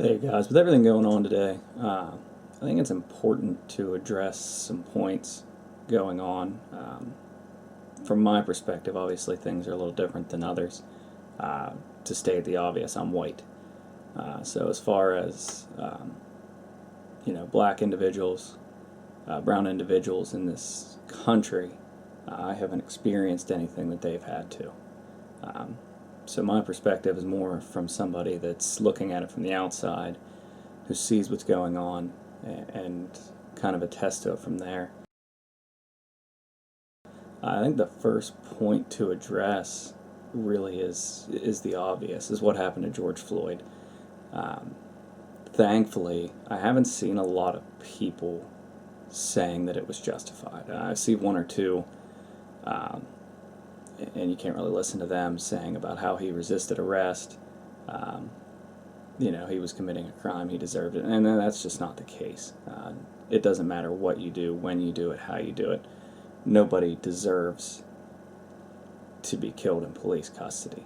Hey guys, with everything going on today, I think it's important to address some points going on. From my perspective, obviously things are a little different than others. To state the obvious, I'm white. So as far as black individuals, brown individuals in this country, I haven't experienced anything that they've had to. Um, so my perspective is more from somebody that's looking at it from the outside, who sees what's going on and kind of attests to it from there. I think the first point to address really is the obvious, is what happened to George Floyd. Um, Thankfully, I haven't seen a lot of people saying that it was justified. I see one or two, um, and you can't really listen to them saying about how he resisted arrest. Um, he was committing a crime, he deserved it, and that's just not the case. It doesn't matter what you do, when you do it, how you do it. Nobody deserves to be killed in police custody.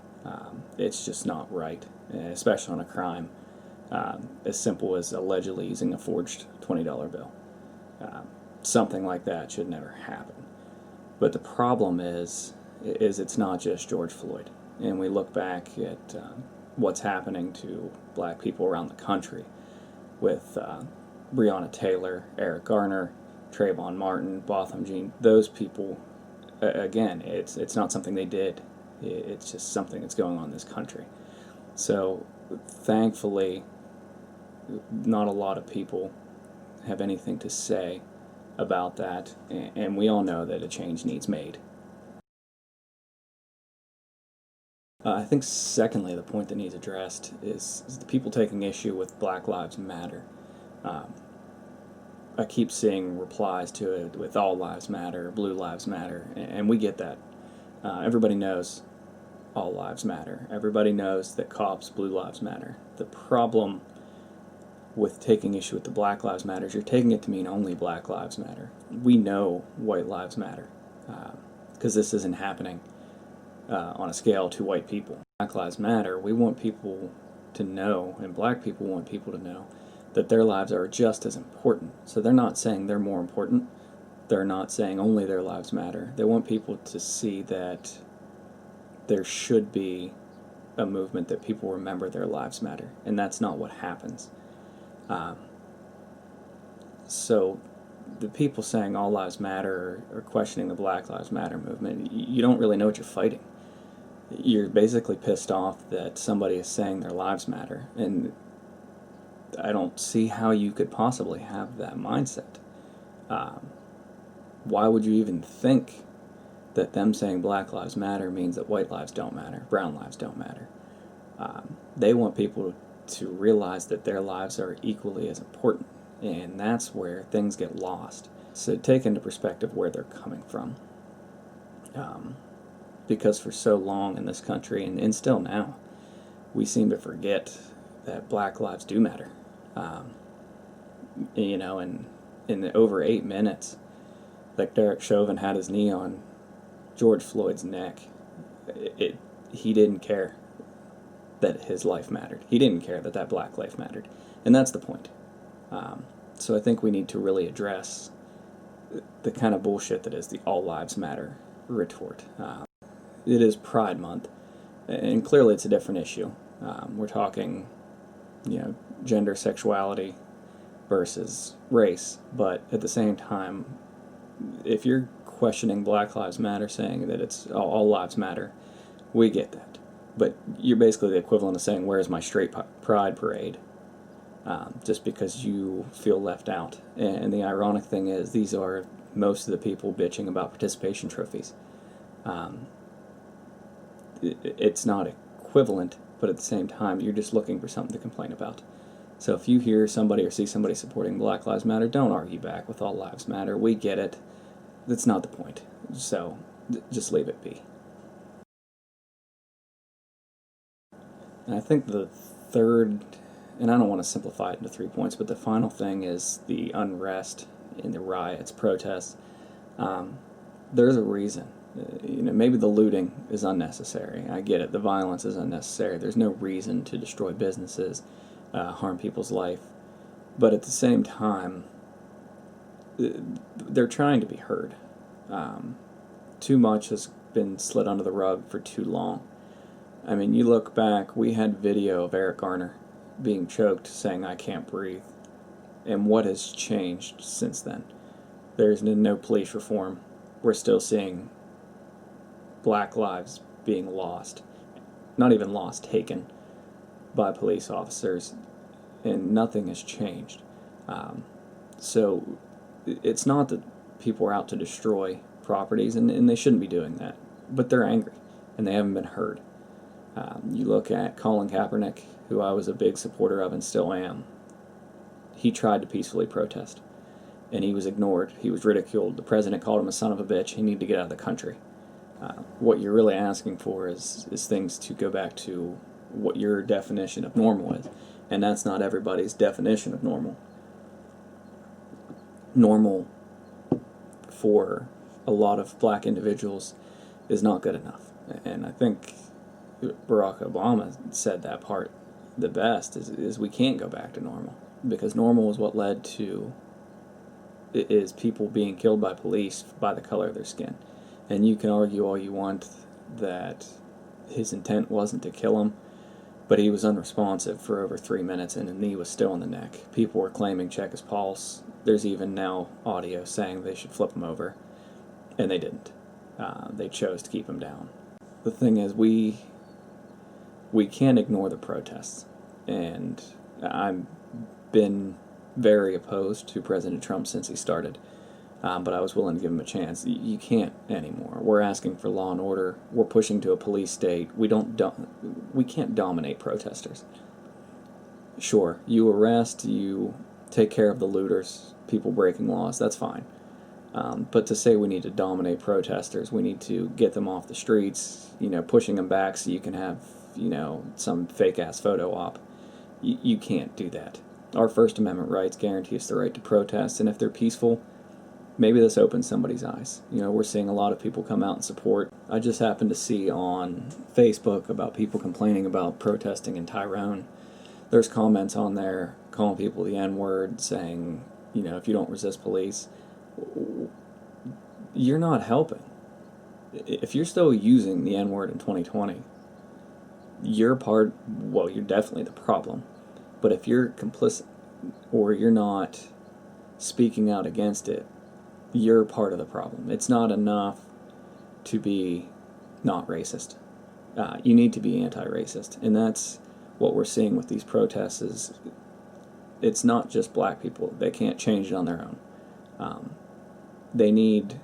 It's just not right, especially on a crime as simple as allegedly using a forged $20 bill. Um, Something like that should never happen. But the problem is it's not just George Floyd. And we look back at what's happening to black people around the country with Breonna Taylor, Eric Garner, Trayvon Martin, Botham Jean. Those people, again, it's not something they did. It's just something that's going on in this country. So thankfully, not a lot of people have anything to say about that, and we all know that a change needs made. I think secondly, the point that needs addressed is the people taking issue with Black Lives Matter. Um, I keep seeing replies to it with All Lives Matter, Blue Lives Matter, and we get that. Everybody knows All Lives Matter. Everybody knows that cops, Blue Lives Matter. The problem with taking issue with the Black Lives Matter is you're taking it to mean only Black Lives Matter. We know White Lives Matter because this isn't happening on a scale to white people. Black Lives Matter, we want people to know, and black people want people to know, that their lives are just as important. So they're not saying they're more important. They're not saying only their lives matter. They want people to see that there should be a movement that people remember their lives matter, and that's not what happens. So the people saying all lives matter or questioning the Black Lives Matter movement, you don't really know what you're fighting. You're basically pissed off that somebody is saying their lives matter, and I don't see how you could possibly have that mindset. Why would you even think that them saying Black Lives Matter means that white lives don't matter, brown lives don't matter? They want people to realize that their lives are equally as important, and that's where things get lost. So take into perspective where they're coming from. Because for so long in this country, and still now, we seem to forget that black lives do matter. And in the over 8 minutes, like Derek Chauvin had his knee on George Floyd's neck, he didn't care that his life mattered. He didn't care that that black life mattered. And that's the point. So I think we need to really address the kind of bullshit that is the all lives matter retort. It is Pride Month, and clearly it's a different issue. We're talking, gender, sexuality versus race, but at the same time, if you're questioning Black Lives Matter, saying that it's all lives matter, we get that. But you're basically the equivalent of saying, where's my straight pride parade? Just because you feel left out. And the ironic thing is, these are most of the people bitching about participation trophies. It's not equivalent, but at the same time, you're just looking for something to complain about. So if you hear somebody or see somebody supporting Black Lives Matter, don't argue back with All Lives Matter. We get it. That's not the point. So just leave it be. And I think the third, and I don't want to simplify it into 3 points, but the final thing is the unrest in the riots, protests. There's a reason. Maybe the looting is unnecessary. I get it. The violence is unnecessary. There's no reason to destroy businesses, harm people's life. But at the same time, they're trying to be heard. Too much has been slid under the rug for too long. I mean, you look back, we had video of Eric Garner being choked saying, "I can't breathe." And what has changed since then? There's no police reform. We're still seeing black lives being lost. Not even lost, taken by police officers. And nothing has changed. So it's not that people are out to destroy properties, and they shouldn't be doing that. But they're angry, and they haven't been heard. You look at Colin Kaepernick, who I was a big supporter of and still am. He tried to peacefully protest, and he was ignored. He was ridiculed. The president called him a son of a bitch. He needed to get out of the country. What you're really asking for is things to go back to what your definition of normal is, and that's not everybody's definition of normal. Normal for a lot of black individuals is not good enough, and I think Barack Obama said that part the best, is we can't go back to normal, because normal is what led to people being killed by police by the color of their skin. And you can argue all you want that his intent wasn't to kill him, but he was unresponsive for over 3 minutes and a knee was still in the neck. People were claiming check his pulse. There's even now audio saying they should flip him over, and they didn't. They chose to keep him down. The thing is, we can't ignore the protests, and I've been very opposed to President Trump since he started, but I was willing to give him a chance. You can't anymore. We're asking for law and order. We're pushing to a police state. We can't dominate protesters. Sure, you arrest, you take care of the looters, people breaking laws, that's fine. But to say we need to dominate protesters, we need to get them off the streets, pushing them back so you can have, some fake-ass photo op. You can't do that. Our First Amendment rights guarantee us the right to protest, and if they're peaceful, maybe this opens somebody's eyes. We're seeing a lot of people come out and support. I just happened to see on Facebook about people complaining about protesting in Tyrone. There's comments on there calling people the N-word, saying, if you don't resist police, you're not helping. If you're still using the N-word in 2020, you're definitely the problem. But if you're complicit or you're not speaking out against it, you're part of the problem. It's not enough to be not racist. You need to be anti-racist. And that's what we're seeing with these protests is it's not just black people. They can't change it on their own. They need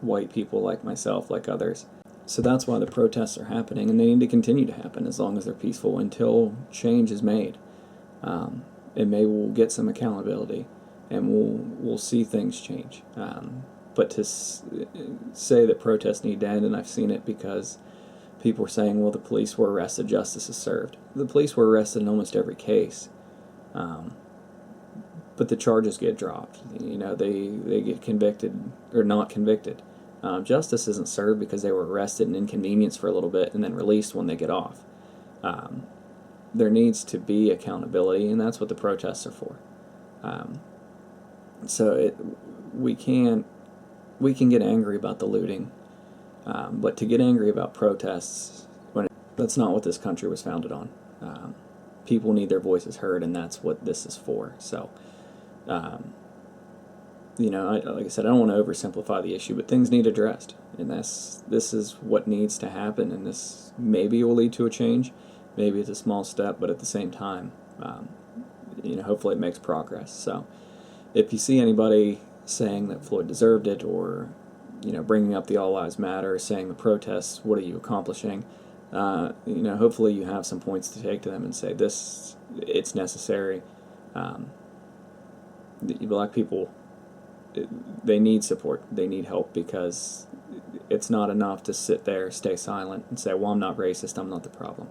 white people like myself, like others. So that's why the protests are happening, and they need to continue to happen as long as they're peaceful until change is made. And maybe we'll get some accountability, and we'll see things change. But to say that protests need to end, and I've seen it because people are saying, well, the police were arrested, justice is served. The police were arrested in almost every case, but the charges get dropped. They get convicted or not convicted. Justice isn't served because they were arrested and inconvenienced for a little bit and then released when they get off. There needs to be accountability, and that's what the protests are for. We can get angry about the looting, but to get angry about protests, that's not what this country was founded on. People need their voices heard, and that's what this is for. So, like I said, I don't want to oversimplify the issue, but things need addressed, and this is what needs to happen, and this maybe will lead to a change. Maybe it's a small step, but at the same time, hopefully it makes progress. So if you see anybody saying that Floyd deserved it, or, bringing up the All Lives Matter, saying the protests, what are you accomplishing? Hopefully you have some points to take to them and say, it's necessary. The black people, they need support. They need help, because it's not enough to sit there, stay silent, and say, well, I'm not racist, I'm not the problem.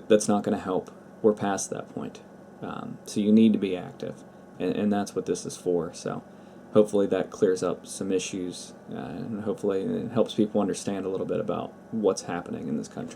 That's not going to help. We're past that point. So you need to be active, and that's what this is for. So hopefully that clears up some issues, and hopefully it helps people understand a little bit about what's happening in this country.